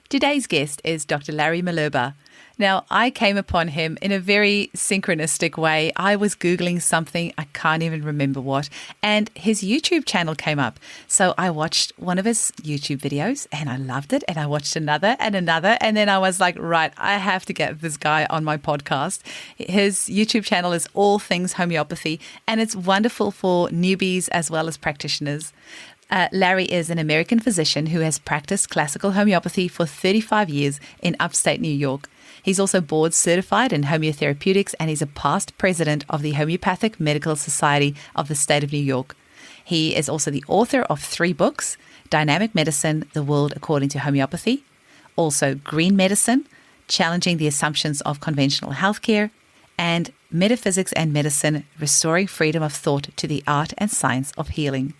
Today's guest is Dr. Larry Malerba. Now, I came upon him in a very synchronistic way. I was Googling something, I can't even remember what, and his YouTube channel came up. So I watched one of his YouTube videos and I loved it. And I watched another. And then I was like, right, I have to get this guy on my podcast. His YouTube channel is All Things Homeopathy, and it's wonderful for newbies as well as practitioners. Larry is an American physician who has practiced classical homeopathy for 35 years in upstate New York. He's also board certified in homeotherapeutics, and he's a past president of the Homeopathic Medical Society of the state of New York. He is also the author of 3 books, Dynamic Medicine, The World According to Homeopathy, also Green Medicine, Challenging the Assumptions of Conventional Healthcare, and Metaphysics and Medicine, Restoring Freedom of Thought to the Art and Science of Healing.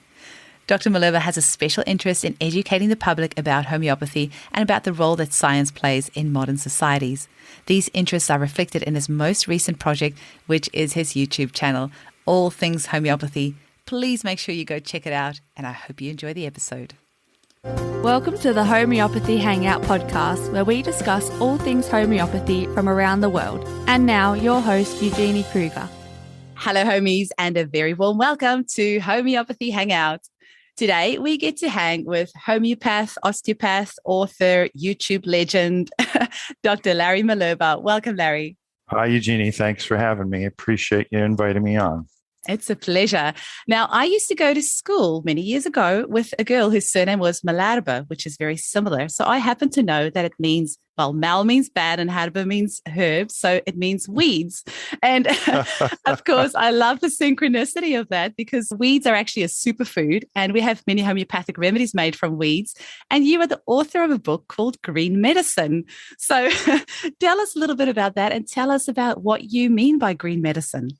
Dr. Malerba has a special interest in educating the public about homeopathy and about the role that science plays in modern societies. These interests are reflected in his most recent project, which is his YouTube channel, All Things Homeopathy. Please make sure you go check it out, and I hope you enjoy the episode. Welcome to the Homeopathy Hangout podcast, where we discuss all things homeopathy from around the world. And now, your host, Eugenie Kruger. Hello, homies, and a very warm welcome to Homeopathy Hangout. Today, we get to hang with homeopath, osteopath, author, YouTube legend, Dr. Larry Malerba. Welcome, Larry. Hi, Eugenie. Thanks for having me. Appreciate you inviting me on. It's a pleasure. Now, I used to go to school many years ago with a girl whose surname was Malerba, which is very similar. So I happen to know that it means, well, mal means bad and herba means herbs. So it means weeds. And of course, I love the synchronicity of that because weeds are actually a superfood and we have many homeopathic remedies made from weeds. And you are the author of a book called Green Medicine. So tell us a little bit about that and tell us about what you mean by green medicine.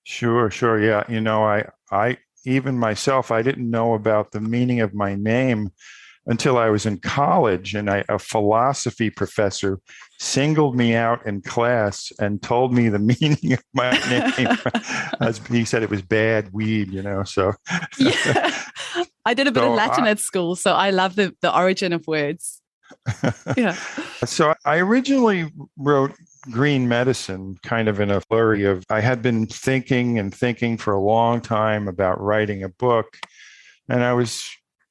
Sure. Yeah. I even myself, I didn't know about the meaning of my name until I was in college, and a philosophy professor singled me out in class and told me the meaning of my name. As he said it was bad weed, so. Yeah. I did a bit of Latin at school, so I love the origin of words. Yeah. So I originally wrote Green Medicine kind of in a flurry of, I had been thinking for a long time about writing a book, and I was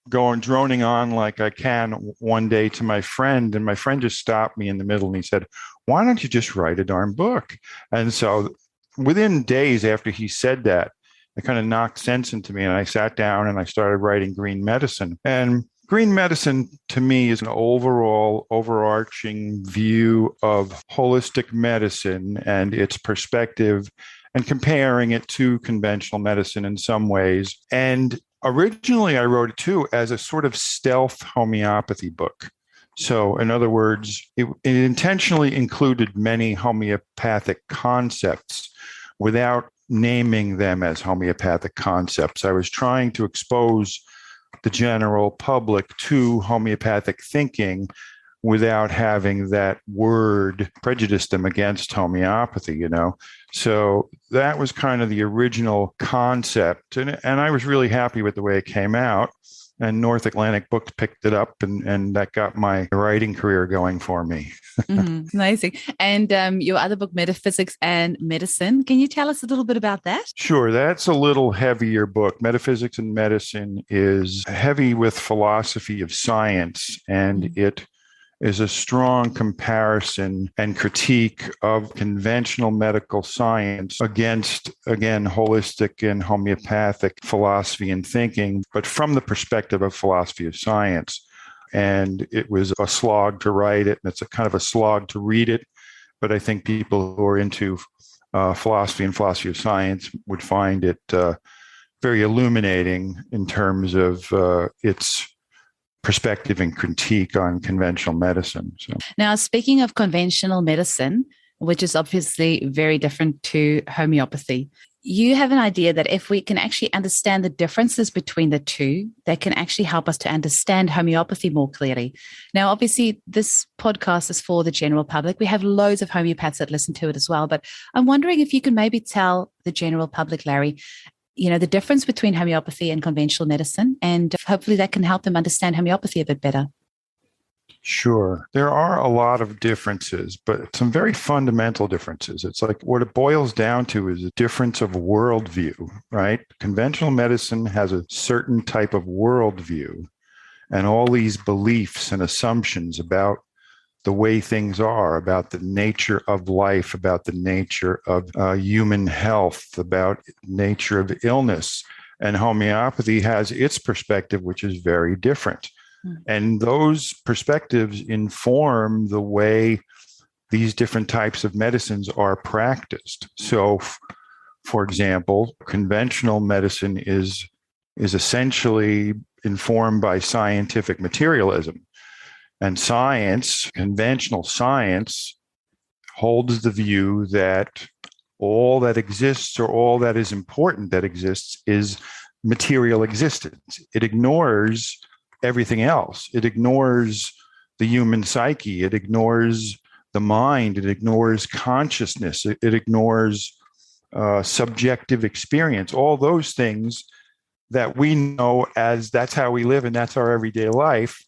droning on like I can one day to my friend, and my friend just stopped me in the middle and he said, "Why don't you just write a darn book?" And so within days after he said that, it kind of knocked sense into me, and I sat down and I started writing Green Medicine. And Green medicine, to me, is an overall, overarching view of holistic medicine and its perspective and comparing it to conventional medicine in some ways. And originally, I wrote it, too, as a sort of stealth homeopathy book. So, in other words, it intentionally included many homeopathic concepts without naming them as homeopathic concepts. I was trying to expose the general public to homeopathic thinking without having that word prejudice them against homeopathy, So that was kind of the original concept. And I was really happy with the way it came out. And North Atlantic Books picked it up, and that got my writing career going for me. Amazing. And your other book, Metaphysics and Medicine, can you tell us a little bit about that? Sure. That's a little heavier book. Metaphysics and Medicine is heavy with philosophy of science, and it is a strong comparison and critique of conventional medical science against, again, holistic and homeopathic philosophy and thinking, but from the perspective of philosophy of science. And it was a slog to write it, and it's a kind of a slog to read it. But I think people who are into philosophy and philosophy of science would find it very illuminating in terms of its perspective and critique on conventional medicine. So. Now, speaking of conventional medicine, which is obviously very different to homeopathy, you have an idea that if we can actually understand the differences between the two, that can actually help us to understand homeopathy more clearly. Now, obviously, this podcast is for the general public. We have loads of homeopaths that listen to it as well, but I'm wondering if you can maybe tell the general public, Larry, the difference between homeopathy and conventional medicine, and hopefully that can help them understand homeopathy a bit better. Sure. There are a lot of differences, but some very fundamental differences. It's like what it boils down to is a difference of worldview, right? Conventional medicine has a certain type of worldview and all these beliefs and assumptions about the way things are, about the nature of life, about the nature of human health, about nature of illness. And homeopathy has its perspective, which is very different. And those perspectives inform the way these different types of medicines are practiced. So, for example, conventional medicine is essentially informed by scientific materialism. And science, conventional science, holds the view that all that exists or all that is important that exists is material existence. It ignores everything else. It ignores the human psyche. It ignores the mind. It ignores consciousness. It ignores subjective experience. All those things that we know as that's how we live and that's our everyday life,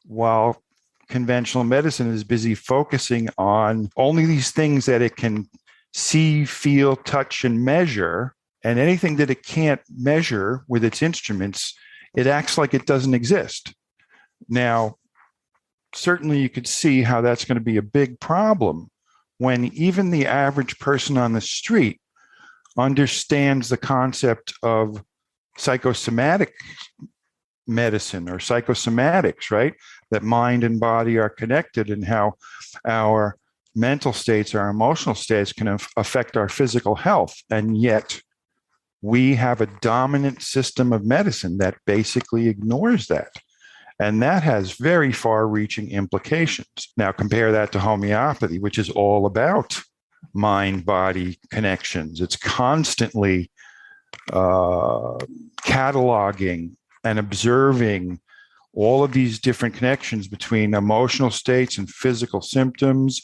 while conventional medicine is busy focusing on only these things that it can see, feel, touch, and measure. And anything that it can't measure with its instruments, it acts like it doesn't exist. Now, certainly you could see how that's going to be a big problem when even the average person on the street understands the concept of psychosomatic medicine or psychosomatics, right? That mind and body are connected and how our mental states, our emotional states can affect our physical health. And yet we have a dominant system of medicine that basically ignores that. And that has very far-reaching implications. Now compare that to homeopathy, which is all about mind-body connections. It's constantly cataloging and observing all of these different connections between emotional states and physical symptoms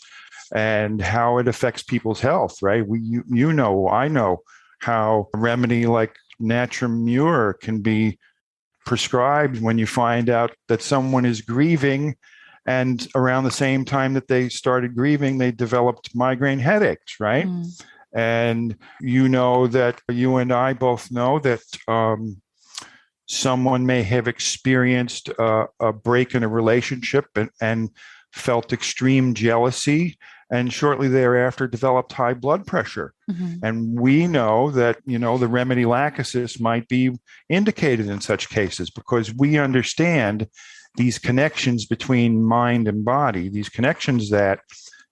and how it affects people's health, right? I know how a remedy like Natrum Mur can be prescribed when you find out that someone is grieving, and around the same time that they started grieving, they developed migraine headaches, right? And you know that you and I both know that someone may have experienced a break in a relationship and felt extreme jealousy, and shortly thereafter developed high blood pressure. And we know that, the remedy lachesis might be indicated in such cases because we understand these connections between mind and body, these connections that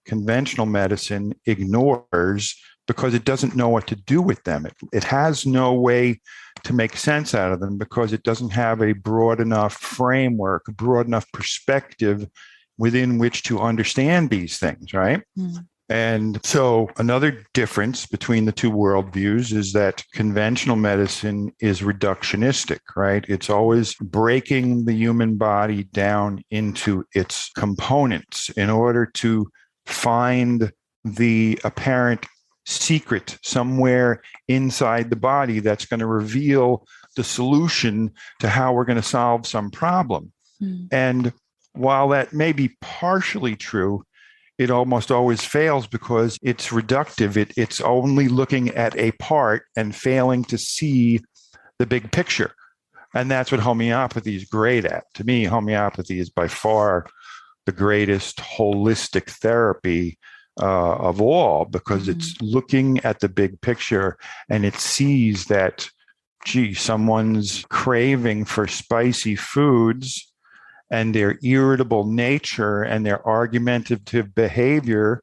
conventional medicine ignores because it doesn't know what to do with them. It has no way to make sense out of them because it doesn't have a broad enough framework, a broad enough perspective within which to understand these things, right? And so another difference between the two worldviews is that conventional medicine is reductionistic, right? It's always breaking the human body down into its components in order to find the apparent secret somewhere inside the body that's going to reveal the solution to how we're going to solve some problem. And while that may be partially true, it almost always fails because it's reductive. It's only looking at a part and failing to see the big picture. And that's what homeopathy is great at. To me, homeopathy is by far the greatest holistic therapy of all because it's looking at the big picture and it sees that, someone's craving for spicy foods and their irritable nature and their argumentative behavior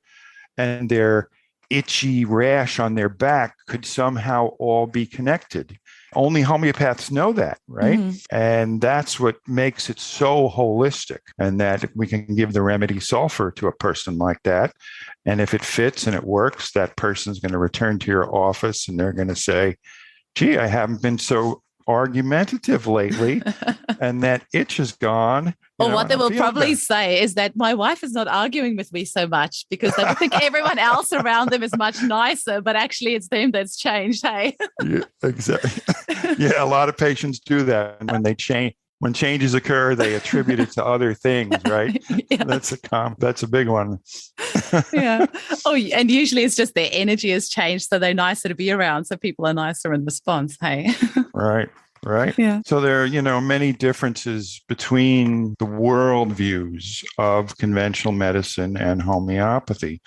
and their itchy rash on their back could somehow all be connected. Only homeopaths know that, right? And that's what makes it so holistic, and that we can give the remedy sulfur to a person like that. And if it fits and it works, that person's going to return to your office and they're going to say, I haven't been so argumentative lately, and that itch is gone. Or what they will probably say is that my wife is not arguing with me so much because they think everyone else around them is much nicer, but actually it's them that's changed, hey? Yeah, exactly. Yeah, a lot of patients do that. And when they change, when changes occur, they attribute it to other things, right? Yeah. That's a big one. Yeah. Oh, and usually it's just their energy has changed, so they're nicer to be around. So people are nicer in response. Hey. Right. Right. Yeah. So there are, many differences between the worldviews of conventional medicine and homeopathy.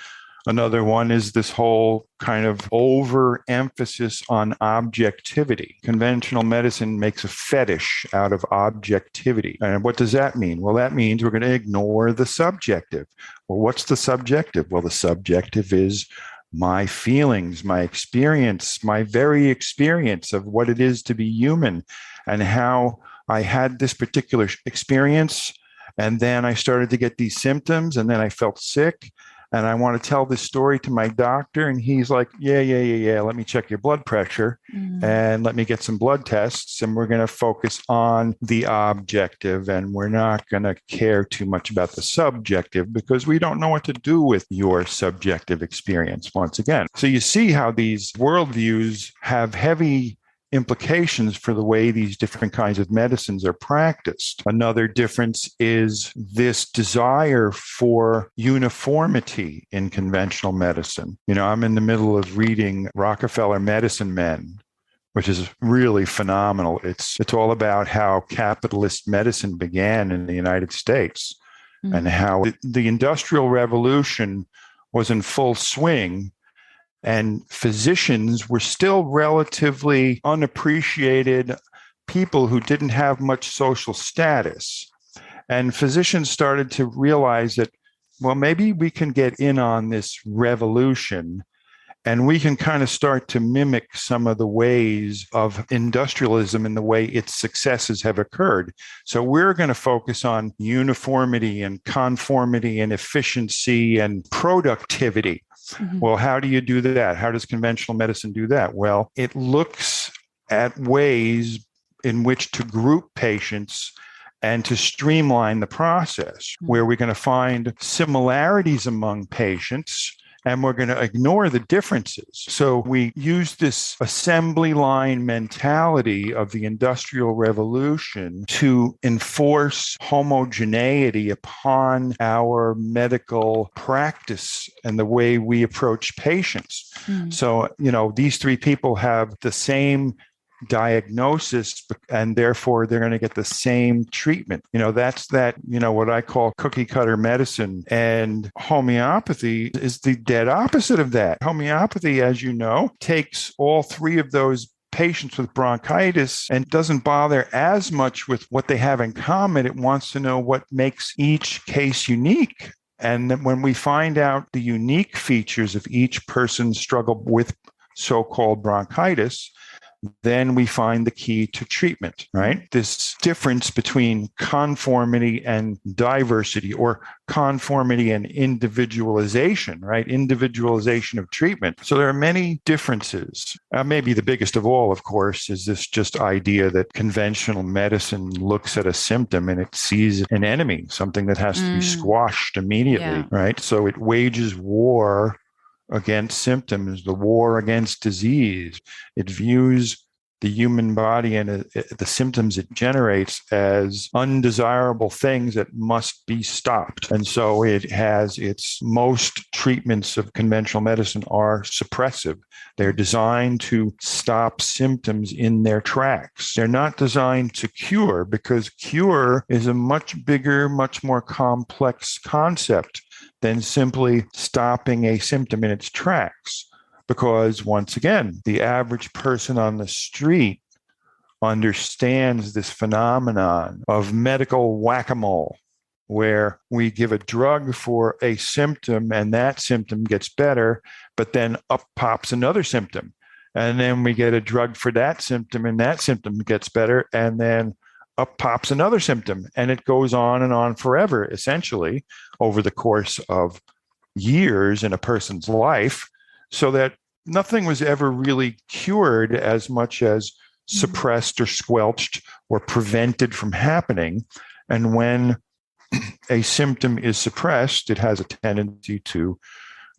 Another one is this whole kind of overemphasis on objectivity. Conventional medicine makes a fetish out of objectivity. And what does that mean? Well, that means we're going to ignore the subjective. Well, what's the subjective? Well, the subjective is my feelings, my experience, my very experience of what it is to be human and how I had this particular experience. And then I started to get these symptoms and then I felt sick. And I want to tell this story to my doctor. And he's like, yeah. Let me check your blood pressure and let me get some blood tests. And we're going to focus on the objective. And we're not going to care too much about the subjective because we don't know what to do with your subjective experience once again. So you see how these worldviews have heavy implications for the way these different kinds of medicines are practiced. Another difference is this desire for uniformity in conventional medicine. I'm in the middle of reading Rockefeller Medicine Men, which is really phenomenal. It's all about how capitalist medicine began in the United States and how the Industrial Revolution was in full swing. And physicians were still relatively unappreciated people who didn't have much social status. And physicians started to realize that, well, maybe we can get in on this revolution and we can kind of start to mimic some of the ways of industrialism and the way its successes have occurred. So we're going to focus on uniformity and conformity and efficiency and productivity. Well, how do you do that? How does conventional medicine do that? Well, it looks at ways in which to group patients and to streamline the process, where we're going to find similarities among patients and we're going to ignore the differences. So we use this assembly line mentality of the Industrial Revolution to enforce homogeneity upon our medical practice and the way we approach patients. So, these three people have the same diagnosis and therefore they're going to get the same treatment. That's what I call cookie cutter medicine, and homeopathy is the dead opposite of that. Homeopathy, as you know, takes all three of those patients with bronchitis and doesn't bother as much with what they have in common. It wants to know what makes each case unique. And then when we find out the unique features of each person's struggle with so-called bronchitis, then we find the key to treatment, right? This difference between conformity and diversity, or conformity and individualization, right? Individualization of treatment. So there are many differences. Maybe the biggest of all, of course, is this just idea that conventional medicine looks at a symptom and it sees an enemy, something that has to be squashed immediately, right? So it wages war against symptoms, the war against disease. It views the human body and the symptoms it generates as undesirable things that must be stopped. And so it has most treatments of conventional medicine are suppressive. They're designed to stop symptoms in their tracks. They're not designed to cure, because cure is a much bigger, much more complex concept than simply stopping a symptom in its tracks. Because once again, the average person on the street understands this phenomenon of medical whack-a-mole, where we give a drug for a symptom and that symptom gets better, but then up pops another symptom. And then we get a drug for that symptom and that symptom gets better, and then up pops another symptom. And it goes on and on forever, essentially, over the course of years in a person's life, so that nothing was ever really cured as much as suppressed or squelched or prevented from happening. And when a symptom is suppressed, it has a tendency to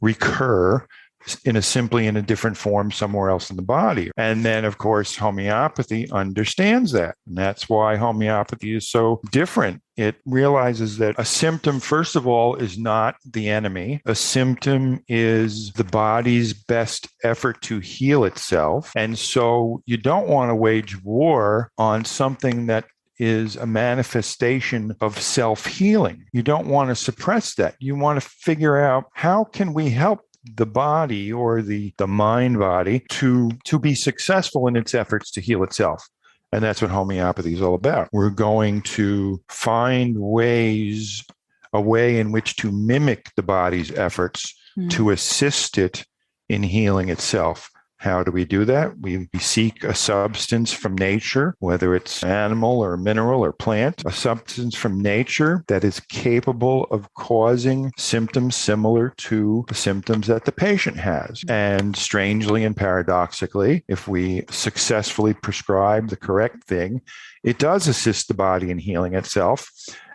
recur simply in a different form somewhere else in the body. And then, of course, homeopathy understands that. And that's why homeopathy is so different. It realizes that a symptom, first of all, is not the enemy. A symptom is the body's best effort to heal itself. And so you don't want to wage war on something that is a manifestation of self-healing. You don't want to suppress that. You want to figure out, how can we help the body or the mind body to be successful in its efforts to heal itself? And that's what homeopathy is all about. We're going to find a way in which to mimic the body's efforts to assist it in healing itself. How do we do that? We seek a substance from nature, whether it's animal or mineral or plant, a substance from nature that is capable of causing symptoms similar to the symptoms that the patient has. And strangely and paradoxically, if we successfully prescribe the correct thing, it does assist the body in healing itself,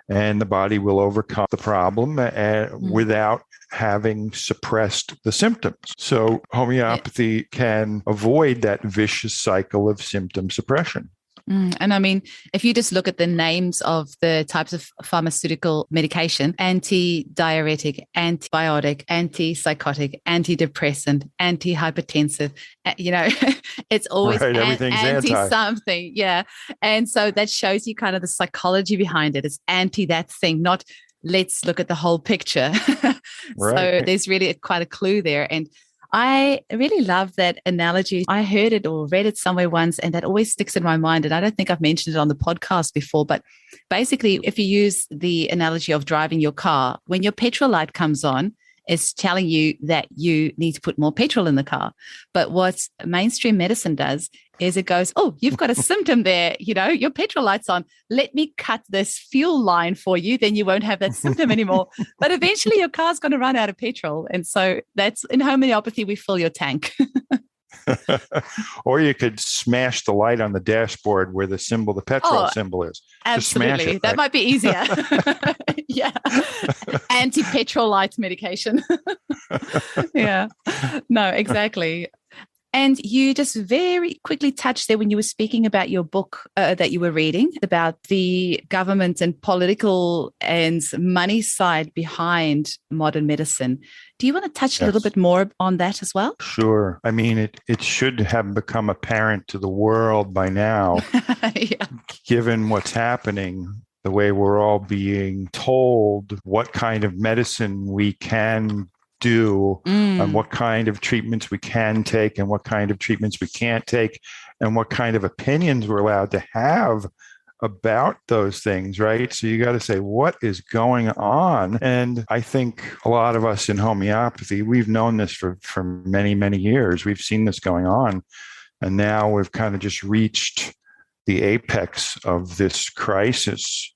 and the body will overcome the problem without having suppressed the symptoms. So homeopathy can avoid that vicious cycle of symptom suppression. And I mean, if you just look at the names of the types of pharmaceutical medication: anti-diuretic, antibiotic, antipsychotic, antidepressant, antihypertensive, it's always everything's anti-something. Yeah. And so that shows you kind of the psychology behind it. It's anti that thing, not let's look at the whole picture. So there's really quite a clue there. And I really love that analogy. I heard it or read it somewhere once, and that always sticks in my mind. And I don't think I've mentioned it on the podcast before, but basically, if you use the analogy of driving your car, when your petrol light comes on, it's telling you that you need to put more petrol in the car. But what mainstream medicine does is it goes, oh, you've got a symptom there, your petrol light's on. Let me cut this fuel line for you, then you won't have that symptom anymore. But eventually your car's going to run out of petrol. And so that's, in homeopathy, we fill your tank. Or you could smash the light on the dashboard where the petrol symbol is. Absolutely. Just smash it, right? That might be easier. Yeah. Anti-petrol light medication. Yeah. No, exactly. And you just very quickly touched there when you were speaking about your book that you were reading about the government and political and money side behind modern medicine. Do you want to touch a little bit more on that as well? Sure. I mean, it should have become apparent to the world by now, given what's happening, the way we're all being told what kind of medicine we can do and what kind of treatments we can take and what kind of treatments we can't take and what kind of opinions we're allowed to have about those things, right? So you got to say, what is going on? And I think a lot of us in homeopathy, we've known this for many, many years. We've seen this going on. And now we've kind of just reached the apex of this crisis.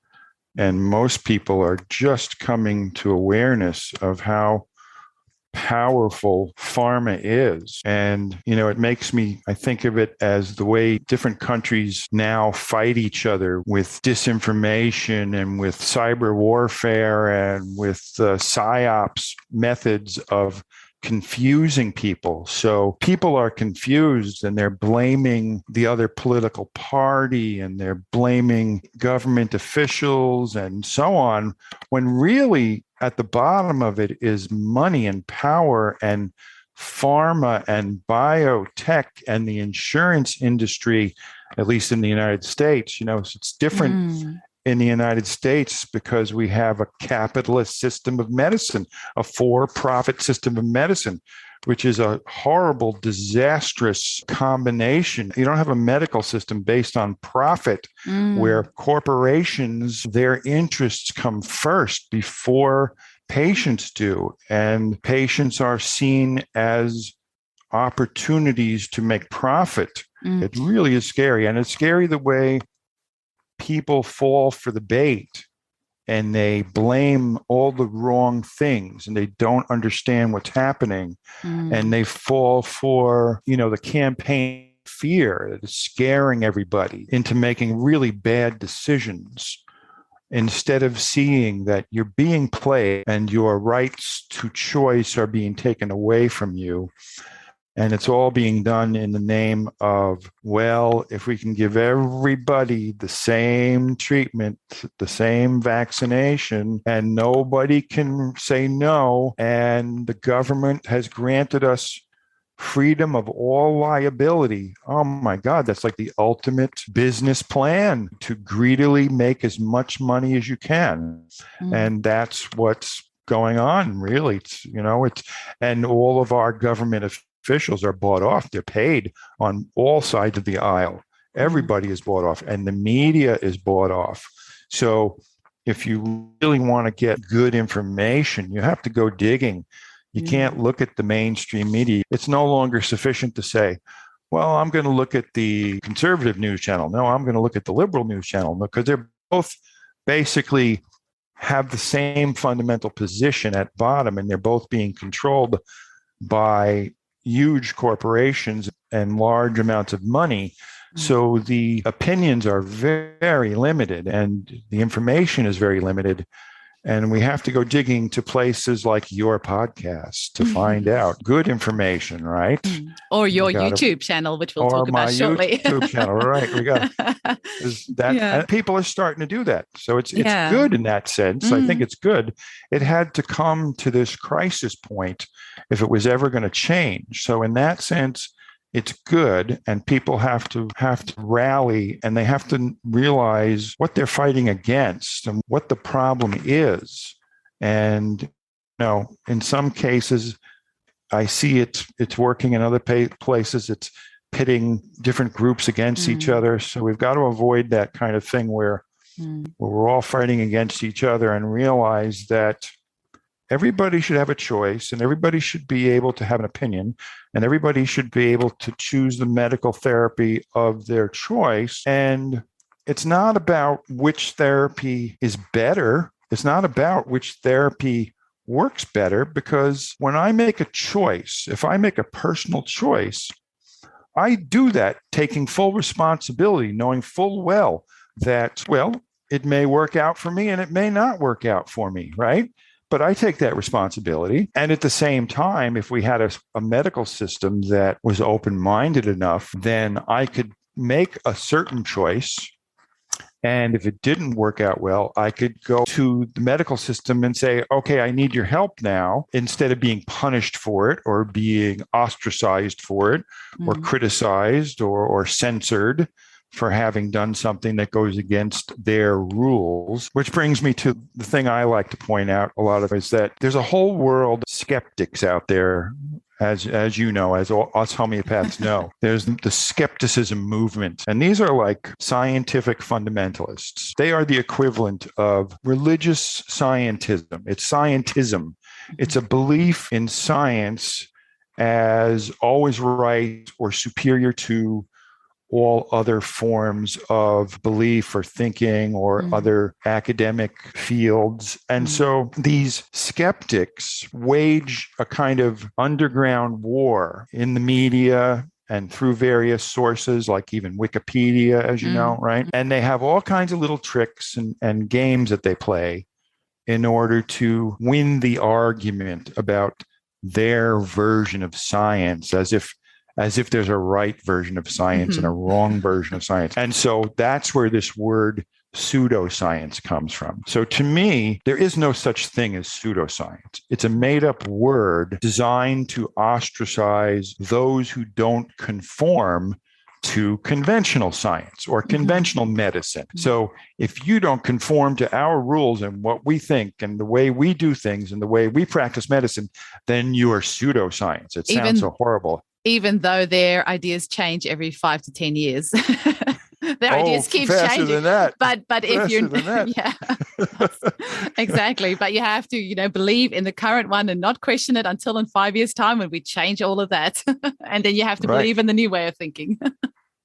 And most people are just coming to awareness of how powerful pharma is. And, it makes me, I think of it as the way different countries now fight each other with disinformation and with cyber warfare and with psyops methods of confusing people. So people are confused and they're blaming the other political party and they're blaming government officials and so on, when really at the bottom of it is money and power and pharma and biotech and the insurance industry, at least in the United States. It's different in the United States because we have a capitalist system of medicine, a for-profit system of medicine, which is a horrible, disastrous combination. You don't have a medical system based on profit where corporations, their interests come first before patients do. And patients are seen as opportunities to make profit. It really is scary. And it's scary the way people fall for the bait and they blame all the wrong things and they don't understand what's happening. And they fall for, the campaign fear that is scaring everybody into making really bad decisions. instead of seeing that you're being played and your rights to choice are being taken away from you. And it's all being done in the name of, well, if we can give everybody the same treatment, the same vaccination, and nobody can say no, and the government has granted us freedom of all liability. Oh my God, that's like the ultimate business plan, to greedily make as much money as you can. And that's what's going on, really. And all of our government officials are bought off. They're paid on all sides of the aisle. Everybody is bought off, and the media is bought off. So if you really want to get good information, you have to go digging. You can't look at the mainstream media. It's no longer sufficient to say, well, I'm going to look at the conservative news channel. No, I'm going to look at the liberal news channel, because they're both basically have the same fundamental position at bottom, and they're both being controlled by huge corporations and large amounts of money. So the opinions are very limited, and the information is very limited. And we have to go digging to places like your podcast to find out good information, right? Or your YouTube channel, which we'll talk about shortly. YouTube channel, right? We got that. Yeah. And people are starting to do that. So it's good in that sense. I think it's good. It had to come to this crisis point if it was ever going to change. So in that sense, it's good, and people have to rally, and they have to realize what they're fighting against and what the problem is. And in some cases, I see it's working. In other places, it's pitting different groups against each other. So we've got to avoid that kind of thing where we're all fighting against each other, and realize that everybody should have a choice, and everybody should be able to have an opinion, and everybody should be able to choose the medical therapy of their choice. And it's not about which therapy is better. It's not about which therapy works better, because when I make a choice, if I make a personal choice, I do that taking full responsibility, knowing full well that, it may work out for me and it may not work out for me, right? But I take that responsibility. And at the same time, if we had a medical system that was open-minded enough, then I could make a certain choice. And if it didn't work out well, I could go to the medical system and say, okay, I need your help now, instead of being punished for it, or being ostracized for it, or criticized, or censored for having done something that goes against their rules. Which brings me to the thing I like to point out a lot of, is that there's a whole world of skeptics out there, as you know, as us homeopaths know. There's the skepticism movement, and these are like scientific fundamentalists. They are the equivalent of religious scientism. It's scientism. It's a belief in science as always right or superior to all other forms of belief or thinking or other academic fields. And so these skeptics wage a kind of underground war in the media and through various sources, like even Wikipedia, as you know, right? And they have all kinds of little tricks and games that they play in order to win the argument about their version of science, as if there's a right version of science and a wrong version of science. And so that's where this word pseudoscience comes from. So to me, there is no such thing as pseudoscience. It's a made-up word designed to ostracize those who don't conform to conventional science or conventional medicine. So if you don't conform to our rules and what we think and the way we do things and the way we practice medicine, then you are pseudoscience. It sounds so horrible. Even though their ideas change every 5 to 10 years. Their ideas keep changing. Than that. But if you're exactly. But you have to, believe in the current one and not question it until in 5 years' time when we change all of that. And then you have to believe in the new way of thinking.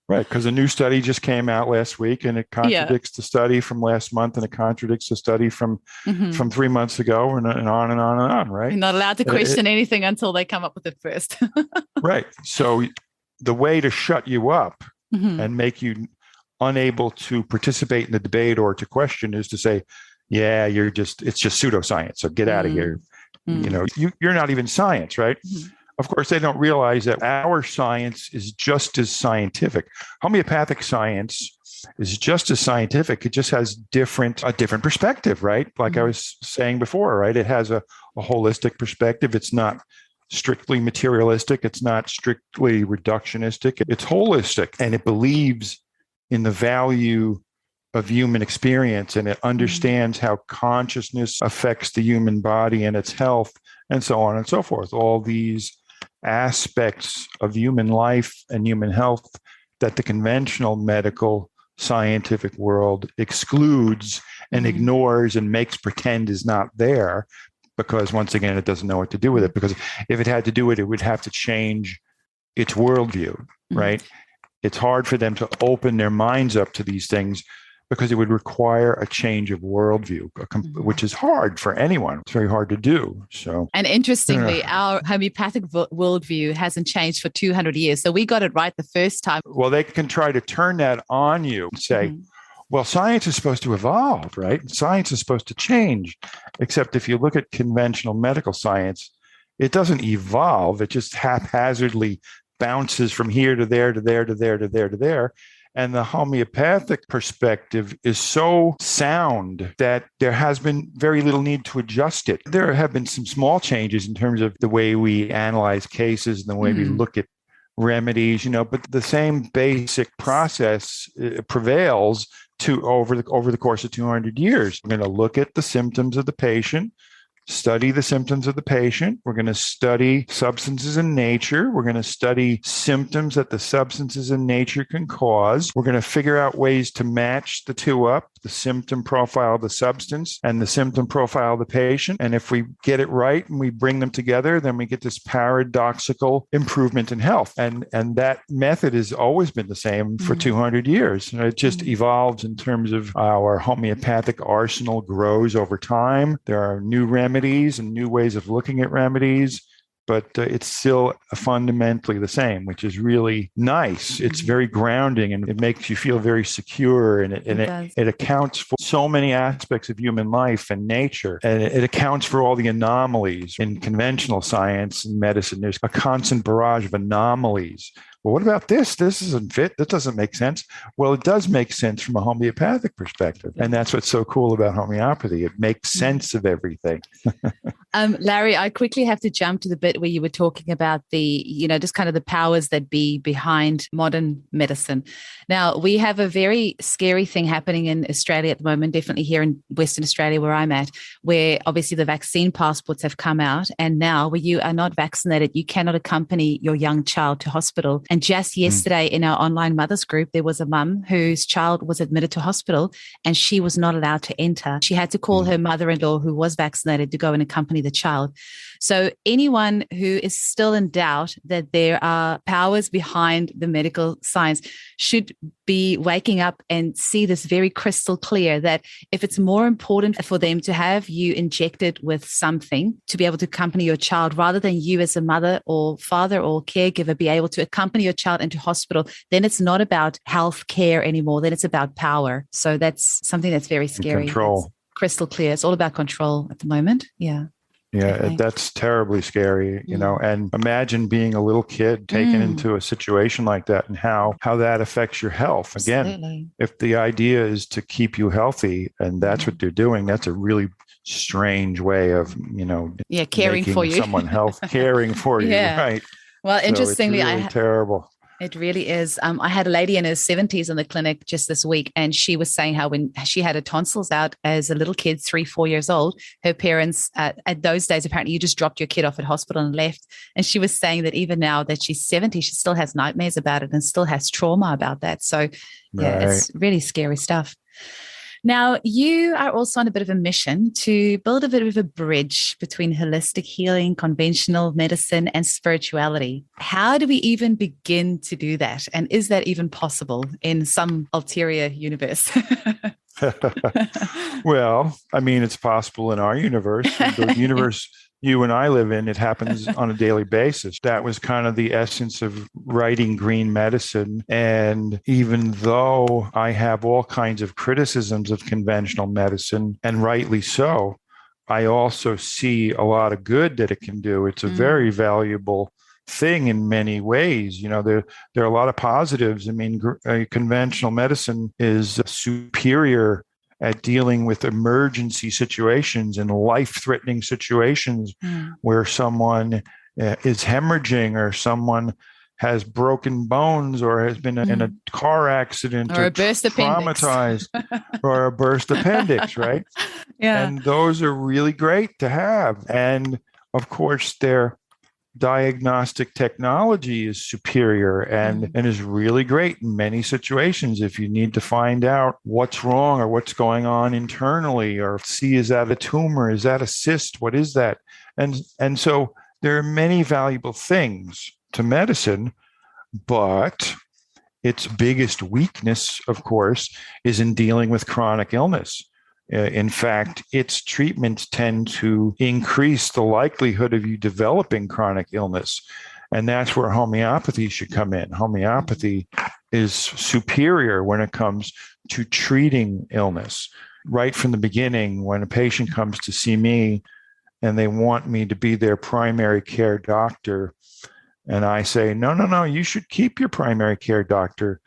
Right, because a new study just came out last week, and it contradicts the study from last month, and it contradicts the study from 3 months ago, and on and on and on, right? You're not allowed to question anything until they come up with it first. Right. So the way to shut you up and make you unable to participate in the debate or to question is to say, yeah, it's just pseudoscience. So get out of here. You're not even science, right? Mm-hmm. Of course, they don't realize that our science is just as scientific. Homeopathic science is just as scientific. It just has a different perspective, right? Like I was saying before, right? It has a holistic perspective. It's not strictly materialistic. It's not strictly reductionistic. It's holistic, and it believes in the value of human experience, and it understands how consciousness affects the human body and its health, and so on and so forth. All these aspects of human life and human health that the conventional medical scientific world excludes and ignores and makes pretend is not there, because once again, it doesn't know what to do with it. Because if it had to do it, it would have to change its worldview, right? It's hard for them to open their minds up to these things because it would require a change of worldview, which is hard for anyone. It's very hard to do. So, and interestingly, our homeopathic worldview hasn't changed for 200 years. So we got it right the first time. Well, they can try to turn that on you and say, well, science is supposed to evolve, right? Science is supposed to change. Except if you look at conventional medical science, it doesn't evolve. It just haphazardly bounces from here to there, to there, to there, to there, to there. And the homeopathic perspective is so sound that there has been very little need to adjust it. There have been some small changes in terms of the way we analyze cases and the way we look at remedies, but the same basic process prevails over the course of 200 years. We're going to look at the symptoms of the patient, study the symptoms of the patient. We're going to study substances in nature. We're going to study symptoms that the substances in nature can cause. We're going to figure out ways to match the two up, the symptom profile of the substance and the symptom profile of the patient. And if we get it right and we bring them together, then we get this paradoxical improvement in health. And that method has always been the same for 200 years. It just evolves in terms of our homeopathic arsenal grows over time. There are new remedies and new ways of looking at remedies, but it's still fundamentally the same, which is really nice. It's very grounding, and it makes you feel very secure, and it accounts for so many aspects of human life and nature, and it accounts for all the anomalies in conventional science and medicine. There's a constant barrage of anomalies. Well, what about this? This doesn't fit. That doesn't make sense. Well, it does make sense from a homeopathic perspective. And that's what's so cool about homeopathy. It makes sense of everything. Larry, I quickly have to jump to the bit where you were talking about just kind of the powers that be behind modern medicine. Now, we have a very scary thing happening in Australia at the moment, definitely here in Western Australia where I'm at, where obviously the vaccine passports have come out. And now where you are not vaccinated, you cannot accompany your young child to hospital. And just yesterday in our online mothers group, there was a mum whose child was admitted to hospital and she was not allowed to enter. She had to call her mother-in-law who was vaccinated to go and accompany the child. So anyone who is still in doubt that there are powers behind the medical science should be waking up and see this very crystal clear, that if it's more important for them to have you injected with something to be able to accompany your child, rather than you as a mother or father or caregiver be able to accompany your child into hospital, then it's not about health care anymore. Then it's about power. So that's something that's very scary. Control. It's crystal clear. It's all about control at the moment. Yeah. Yeah, that's terribly scary, and imagine being a little kid taken into a situation like that and how that affects your health. Again, Absolutely. If the idea is to keep you healthy and that's what they're doing, that's a really strange way of, caring for you. Someone caring for you, right? Well, interestingly, so it's really terrible. It really is. I had a lady in her 70s in the clinic just this week, and she was saying how when she had her tonsils out as a little kid, 3-4 years old, her parents, at those days, apparently you just dropped your kid off at hospital and left. And she was saying that even now that she's 70, she still has nightmares about it and still has trauma about that. So It's really scary stuff. Now, you are also on a bit of a mission to build a bit of a bridge between holistic healing, conventional medicine, and spirituality. How do we even begin to do that? And is that even possible in some ulterior universe? Well, it's possible in our universe. The you and I live in. It happens on a daily basis. That was kind of the essence of writing green medicine. And even though I have all kinds of criticisms of conventional medicine, and rightly so, I also see a lot of good that it can do. It's a very valuable thing in many ways. There are a lot of positives. I mean, conventional medicine is superior at dealing with emergency situations and life-threatening situations where someone is hemorrhaging, or someone has broken bones, or has been in a car accident, or a burst traumatized, or a burst appendix, right? Yeah. And those are really great to have. And of course, their diagnostic technology is superior and is really great in many situations. If you need to find out what's wrong or what's going on internally, or see, is that a tumor? Is that a cyst? What is that? And so there are many valuable things to medicine, but its biggest weakness, of course, is in dealing with chronic illness. In fact, its treatments tend to increase the likelihood of you developing chronic illness. And that's where homeopathy should come in. Homeopathy is superior when it comes to treating illness. Right from the beginning, when a patient comes to see me and they want me to be their primary care doctor, and I say, no, you should keep your primary care doctor.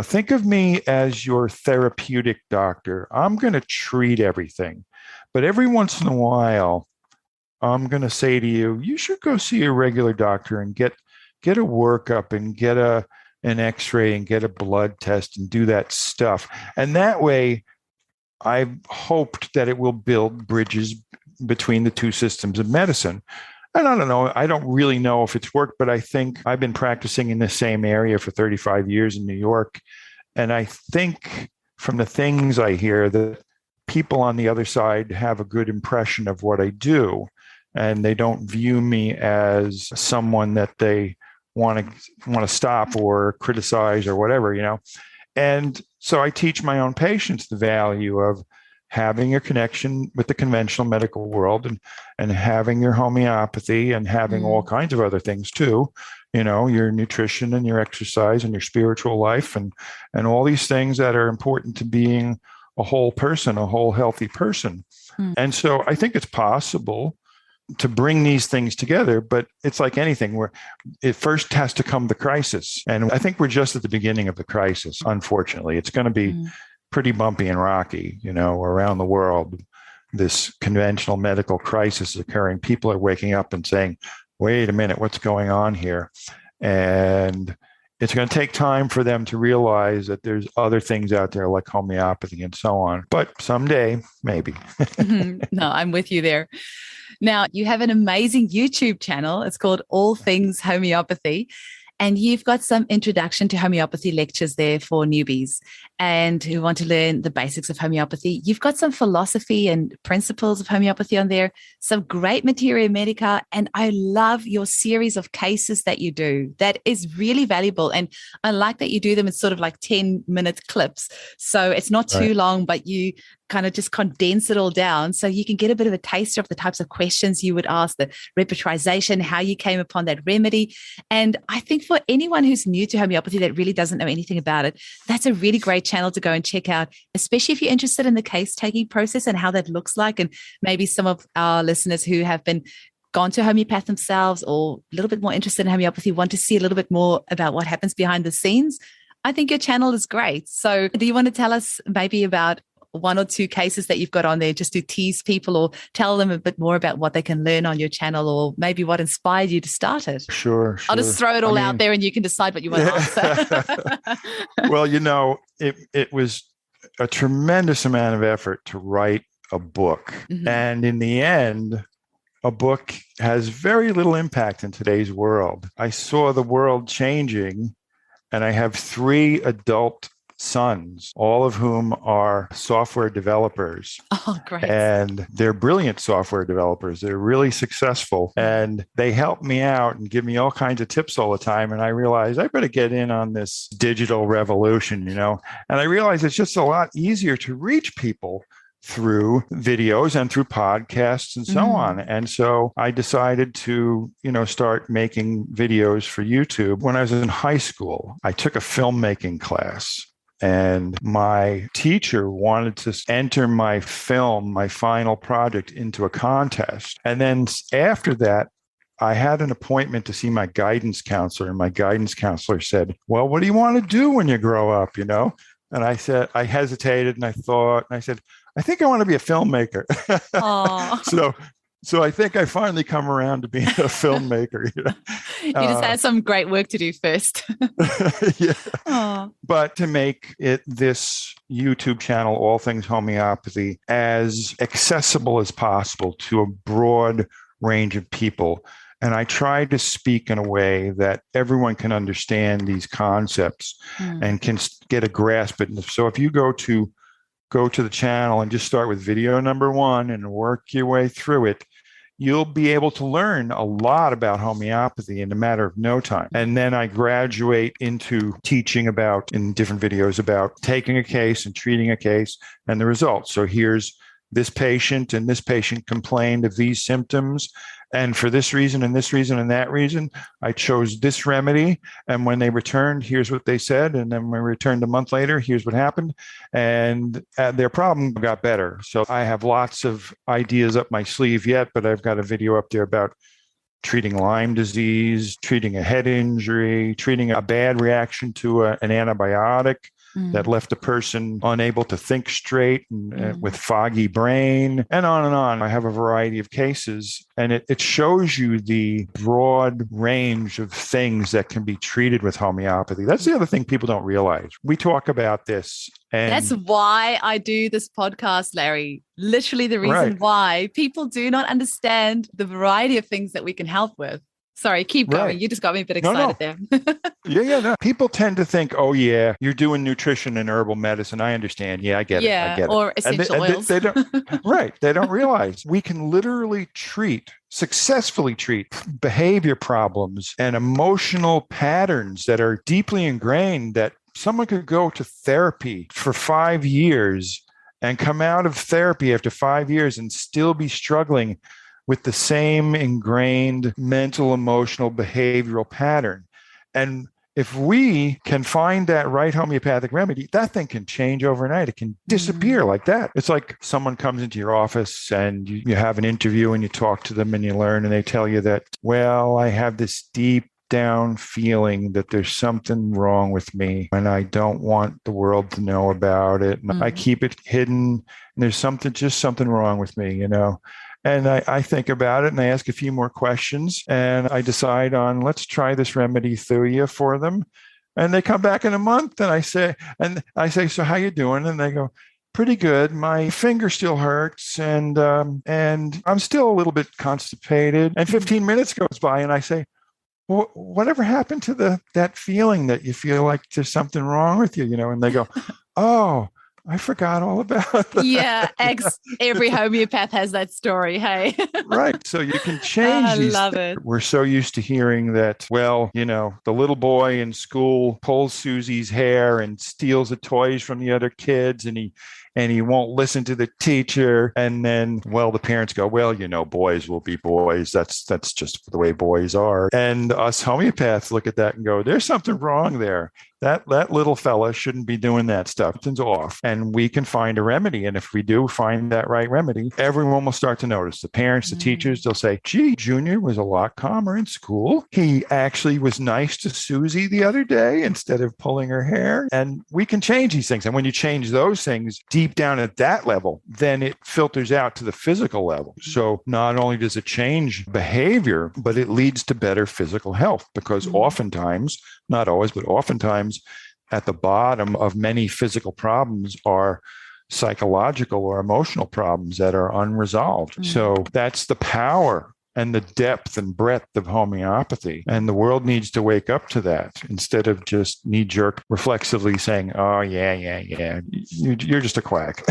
Think of me as your therapeutic doctor. I'm going to treat everything. But every once in a while, I'm going to say to you, you should go see a regular doctor and get a workup and get an x-ray and get a blood test and do that stuff. And that way, I've hoped that it will build bridges between the two systems of medicine. And I don't know, I don't really know if it's worked, but I think I've been practicing in the same area for 35 years in New York. And I think from the things I hear that people on the other side have a good impression of what I do. And they don't view me as someone that they want to stop or criticize or whatever, And so I teach my own patients the value of having a connection with the conventional medical world, and having your homeopathy, and having all kinds of other things too, your nutrition and your exercise and your spiritual life, and all these things that are important to being a whole person, a whole healthy person. And so I think it's possible to bring these things together, but it's like anything where it first has to come the crisis. And I think we're just at the beginning of the crisis. Unfortunately, it's going to be pretty bumpy and rocky, around the world. This conventional medical crisis is occurring. People are waking up and saying, wait a minute, what's going on here? And it's going to take time for them to realize that there's other things out there like homeopathy and so on. But someday, maybe. No, I'm with you there. Now, you have an amazing YouTube channel. It's called All Things Homeopathy. And you've got some introduction to homeopathy lectures there for newbies and who want to learn the basics of homeopathy. You've got some philosophy and principles of homeopathy on there, some great materia medica. And I love your series of cases that you do. That is really valuable. And I like that you do them in sort of like 10-minute clips. So it's not too long, but you kind of just condense it all down so you can get a bit of a taster of the types of questions you would ask, the repertorization, how you came upon that remedy. And I think for anyone who's new to homeopathy that really doesn't know anything about it, that's a really great channel to go and check out, especially if you're interested in the case-taking process and how that looks like. And maybe some of our listeners who have been gone to homeopath themselves or a little bit more interested in homeopathy want to see a little bit more about what happens behind the scenes. I think your channel is great. So do you want to tell us maybe about one or two cases that you've got on there just to tease people or tell them a bit more about what they can learn on your channel, or maybe what inspired you to start it? Sure. I'll just throw it all out there and you can decide what you want to answer. Well, it was a tremendous amount of effort to write a book. And in the end, a book has very little impact in today's world. I saw the world changing, and I have 3 adult sons, all of whom are software developers. Oh, great. And they're brilliant software developers. They're really successful. And they help me out and give me all kinds of tips all the time. And I realized I better get in on this digital revolution, And I realized it's just a lot easier to reach people through videos and through podcasts and so on. And so I decided to, start making videos for YouTube. When I was in high school, I took a filmmaking class. And my teacher wanted to enter my film, my final project, into a contest. And then after that, I had an appointment to see my guidance counselor. And my guidance counselor said, well, what do you want to do when you grow up, And I said, I hesitated and I thought, and I said, I think I want to be a filmmaker. So I think I finally come around to being a filmmaker. You just had some great work to do first. Yeah. Aww. But to make this YouTube channel, All Things Homeopathy, as accessible as possible to a broad range of people. And I try to speak in a way that everyone can understand these concepts and can get a grasp of it. So if you go to the channel and just start with video number 1 and work your way through it, you'll be able to learn a lot about homeopathy in a matter of no time. And then I graduate into teaching in different videos about taking a case and treating a case and the results. So here's this patient, and this patient complained of these symptoms. And for this reason and this reason and that reason, I chose this remedy. And when they returned, here's what they said. And then when we returned a month later, here's what happened. And their problem got better. So I have lots of ideas up my sleeve yet, but I've got a video up there about treating Lyme disease, treating a head injury, treating a bad reaction to an antibiotic that left a person unable to think straight and with foggy brain, and on and on. I have a variety of cases, and it shows you the broad range of things that can be treated with homeopathy. That's the other thing people don't realize. We talk about this. And that's why I do this podcast, Larry. Literally the reason why people do not understand the variety of things that we can help with. Sorry, keep going. Right. You just got me a bit excited there. No. People tend to think, oh, yeah, you're doing nutrition and herbal medicine. I understand. Yeah, I get it. I get it. Or essential oils. They don't, right. They don't realize we can literally successfully treat behavior problems and emotional patterns that are deeply ingrained, that someone could go to therapy for 5 years and come out of therapy after 5 years and still be struggling with the same ingrained mental, emotional, behavioral pattern. And if we can find that right homeopathic remedy, that thing can change overnight. It can disappear like that. It's like someone comes into your office and you have an interview and you talk to them and you learn, and they tell you that, well, I have this deep down feeling that there's something wrong with me and I don't want the world to know about it. And I keep it hidden, and there's something wrong with me, And I think about it and I ask a few more questions and I decide on, let's try this remedy Thuya for them. And they come back in a month and I say, so how you doing? And they go, pretty good. My finger still hurts and I'm still a little bit constipated. And 15 minutes goes by and I say, well, whatever happened to that feeling that you feel like there's something wrong with you, And they go, oh, I forgot all about that. Yeah, every homeopath has that story, hey? Right. So you can change these. I love it. We're so used to hearing that, well, the little boy in school pulls Susie's hair and steals the toys from the other kids, and he won't listen to the teacher. And then, well, the parents go, well, boys will be boys. That's just the way boys are. And us homeopaths look at that and go, there's something wrong there. That little fella shouldn't be doing that stuff. Something's off. And we can find a remedy. And if we do find that right remedy, everyone will start to notice. The parents, the teachers, they'll say, gee, Junior was a lot calmer in school. He actually was nice to Susie the other day instead of pulling her hair. And we can change these things. And when you change those things deep down at that level, then it filters out to the physical level. So not only does it change behavior, but it leads to better physical health, because oftentimes, not always, but oftentimes at the bottom of many physical problems are psychological or emotional problems that are unresolved. So that's the power and the depth and breadth of homeopathy. And the world needs to wake up to that instead of just knee-jerk reflexively saying, oh, yeah, you're just a quack.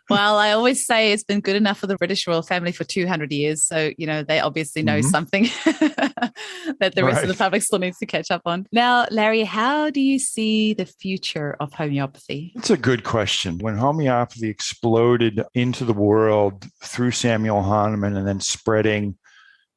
Well, I always say it's been good enough for the British royal family for 200 years. So, they obviously know something that the rest of the public still needs to catch up on. Now, Larry, how do you see the future of homeopathy? It's a good question. When homeopathy exploded into the world through Samuel Hahnemann and then spreading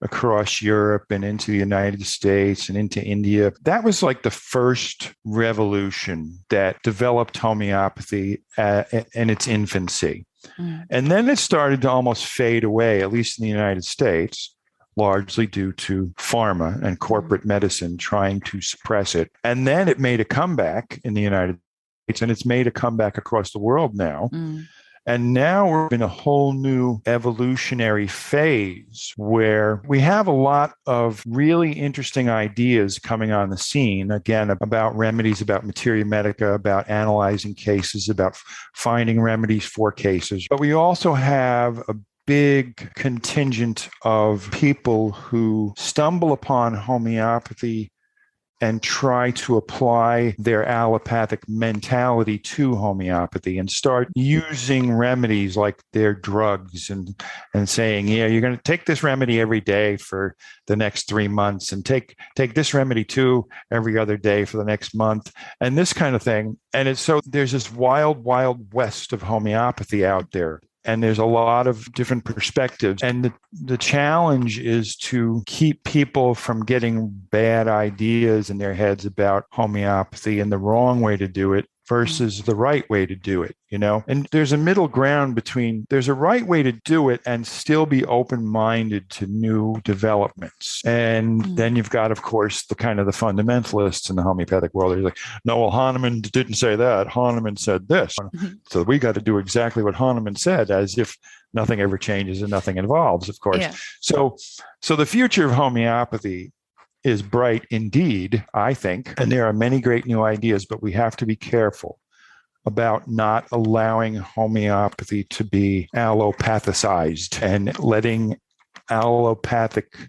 across Europe and into the United States and into India, that was like the first revolution that developed homeopathy in its infancy. And then it started to almost fade away, at least in the United States, largely due to pharma and corporate medicine trying to suppress it. And then it made a comeback in the United States, and it's made a comeback across the world now. And now we're in a whole new evolutionary phase where we have a lot of really interesting ideas coming on the scene, again, about remedies, about materia medica, about analyzing cases, about finding remedies for cases. But we also have a big contingent of people who stumble upon homeopathy and try to apply their allopathic mentality to homeopathy and start using remedies like their drugs and saying, yeah, you're going to take this remedy every day for the next 3 months and take this remedy too every other day for the next month and this kind of thing. And it's so there's this wild, wild west of homeopathy out there. And there's a lot of different perspectives. And the challenge is to keep people from getting bad ideas in their heads about homeopathy and the wrong way to do it versus the right way to do it, And there's a middle ground between there's a right way to do it and still be open-minded to new developments. And then you've got, of course, the kind of the fundamentalists in the homeopathic world. They're like, no, well, Hahnemann didn't say that. Hahnemann said this. So we got to do exactly what Hahnemann said, as if nothing ever changes and nothing evolves, of course. Yeah. So the future of homeopathy is bright indeed, I think. And there are many great new ideas, but we have to be careful about not allowing homeopathy to be allopathicized and letting allopathically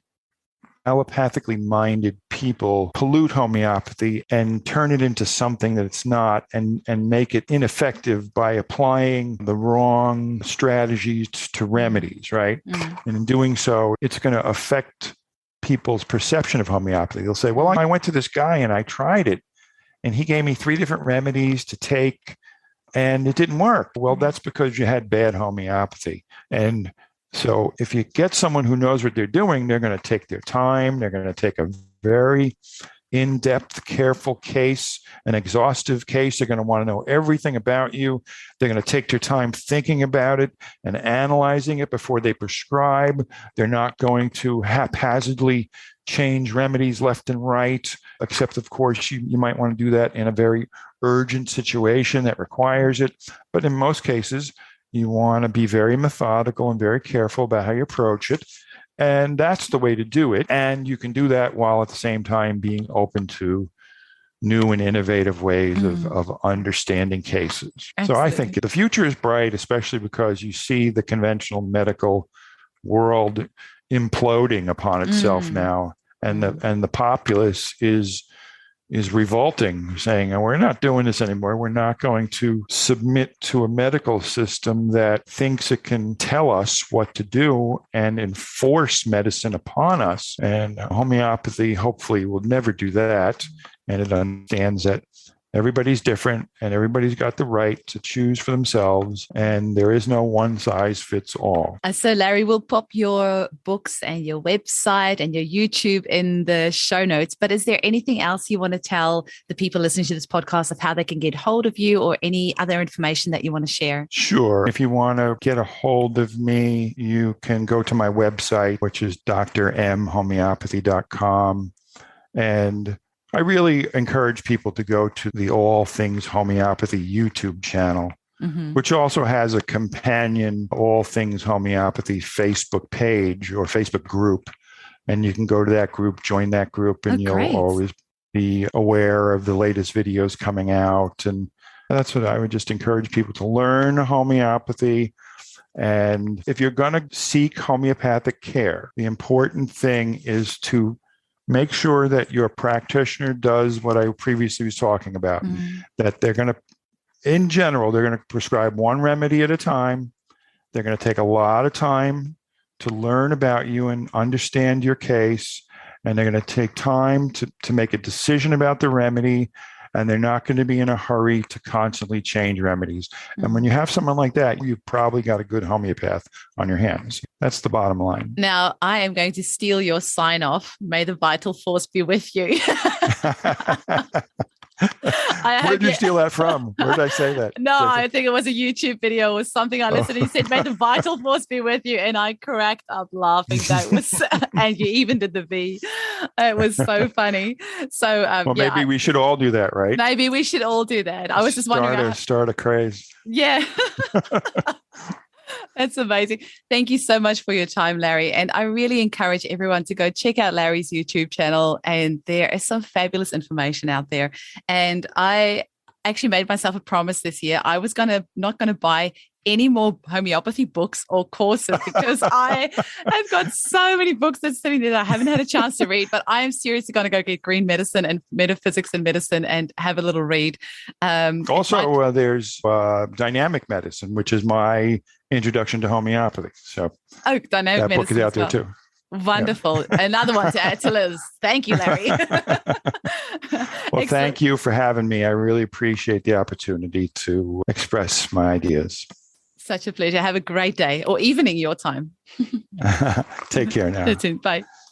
minded people pollute homeopathy and turn it into something that it's not and make it ineffective by applying the wrong strategies to remedies, right? And in doing so, it's going to affect people's perception of homeopathy. They'll say, well, I went to this guy and I tried it and he gave me 3 different remedies to take and it didn't work. Well, that's because you had bad homeopathy. And so if you get someone who knows what they're doing, they're going to take their time. They're going to take a very in-depth, careful case, an exhaustive case. They're going to want to know everything about you. They're going to take their time thinking about it and analyzing it before they prescribe. They're not going to haphazardly change remedies left and right, except, of course, you might want to do that in a very urgent situation that requires it. But in most cases, you want to be very methodical and very careful about how you approach it. And that's the way to do it. And you can do that while at the same time being open to new and innovative ways of understanding cases. Absolutely. So I think the future is bright, especially because you see the conventional medical world imploding upon itself now. And the populace is revolting, saying, we're not doing this anymore. We're not going to submit to a medical system that thinks it can tell us what to do and enforce medicine upon us. And homeopathy hopefully will never do that. And it understands that everybody's different and everybody's got the right to choose for themselves. And there is no one size fits all. So Larry, we'll pop your books and your website and your YouTube in the show notes. But is there anything else you want to tell the people listening to this podcast of how they can get hold of you or any other information that you want to share? Sure. If you want to get a hold of me, you can go to my website, which is drmhomeopathy.com. And I really encourage people to go to the All Things Homeopathy YouTube channel, which also has a companion All Things Homeopathy Facebook page or Facebook group. And you can go to that group, join that group, and you'll always be aware of the latest videos coming out. And that's what I would just encourage people to learn homeopathy. And if you're going to seek homeopathic care, the important thing is to make sure that your practitioner does what I previously was talking about, that they're going to in general, they're going to prescribe one remedy at a time. They're going to take a lot of time to learn about you and understand your case. And they're going to take time to make a decision about the remedy. And they're not going to be in a hurry to constantly change remedies. Mm-hmm. And when you have someone like that, you've probably got a good homeopath on your hands. That's the bottom line. Now, I am going to steal your sign off. May the vital force be with you. Where did you steal that from? Where did I say that? No, I think it was a YouTube video or something I listened to. He said, may the vital force be with you. And I cracked up laughing. That was, and you even did the V. It was so funny. So, well, maybe we should all do that, right? Maybe we should all do that. I was just wondering. Start a craze. Yeah. That's amazing. Thank you so much for your time, Larry. And I really encourage everyone to go check out Larry's YouTube channel. And there is some fabulous information out there. And I actually made myself a promise this year. I was not going to buy any more homeopathy books or courses because I have got so many books that's sitting there that I haven't had a chance to read, but I am seriously going to go get green medicine and metaphysics and medicine and have a little read. Also, there's dynamic medicine, which is my introduction to homeopathy. So dynamic that book is out there too. Wonderful. Yeah. Another one to add to Liz. Thank you, Larry. Well, thank you for having me. I really appreciate the opportunity to express my ideas. Such a pleasure. Have a great day or evening your time. Take care now. Bye.